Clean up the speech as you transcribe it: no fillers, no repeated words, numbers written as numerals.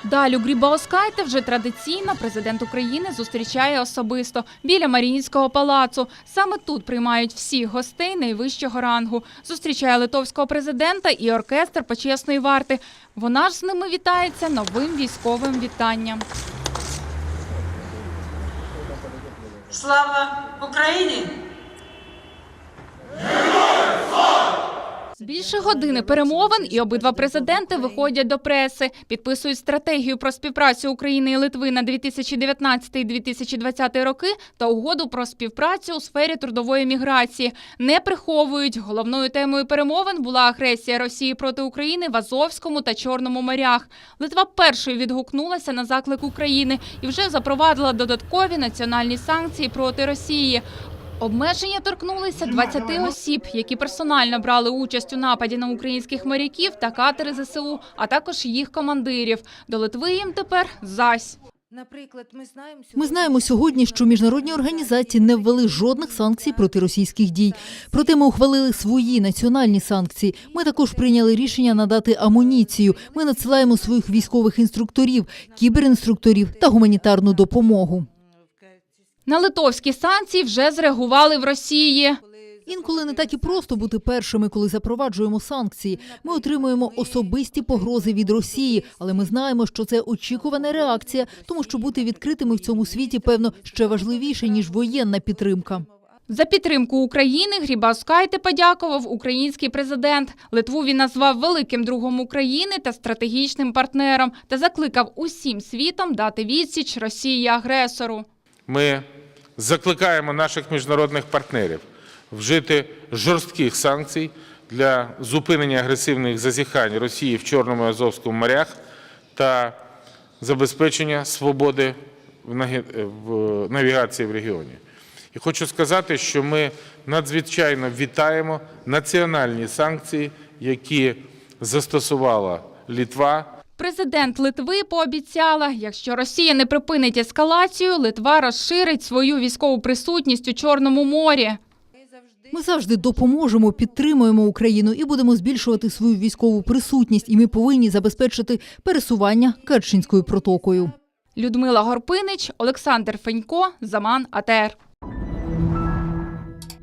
Далю Грибаускайте вже традиційно президент України зустрічає особисто біля Маріїнського палацу. Саме тут приймають всіх гостей найвищого рангу. Зустрічає литовського президента і оркестр почесної варти. Вона ж з ними вітається новим військовим вітанням. Слава Україні! Більше години перемовин і обидва президенти виходять до преси, підписують стратегію про співпрацю України і Литви на 2019-2020 роки та угоду про співпрацю у сфері трудової міграції. Не приховують, головною темою перемовин була агресія Росії проти України в Азовському та Чорному морях. Литва першою відгукнулася на заклик України і вже запровадила додаткові національні санкції проти Росії. Обмеження торкнулися 20 осіб, які персонально брали участь у нападі на українських моряків та катери ЗСУ, а також їх командирів. До Литви їм тепер зась. Ми знаємо сьогодні, що міжнародні організації не ввели жодних санкцій проти російських дій. Проте ми ухвалили свої національні санкції. Ми також прийняли рішення надати амуніцію. Ми надсилаємо своїх військових інструкторів, кіберінструкторів та гуманітарну допомогу. На литовські санкції вже зреагували в Росії. Інколи не так і просто бути першими, коли запроваджуємо санкції. Ми отримуємо особисті погрози від Росії, але ми знаємо, що це очікувана реакція, тому що бути відкритими в цьому світі, певно, ще важливіше, ніж воєнна підтримка. За підтримку України Грибаускайте подякував український президент. Литву він назвав великим другом України та стратегічним партнером та закликав усім світом дати відсіч Росії-агресору. Ми закликаємо наших міжнародних партнерів вжити жорстких санкцій для зупинення агресивних зазіхань Росії в Чорному і Азовському морях та забезпечення свободи в навігації в регіоні. І хочу сказати, що ми надзвичайно вітаємо національні санкції, які застосувала Литва. Президент Литви пообіцяла, якщо Росія не припинить ескалацію, Литва розширить свою військову присутність у Чорному морі. Ми завжди допоможемо, підтримуємо Україну і будемо збільшувати свою військову присутність. І ми повинні забезпечити пересування Керченською протокою. Людмила Горпинич, Олександр Фенько, Заман АТР.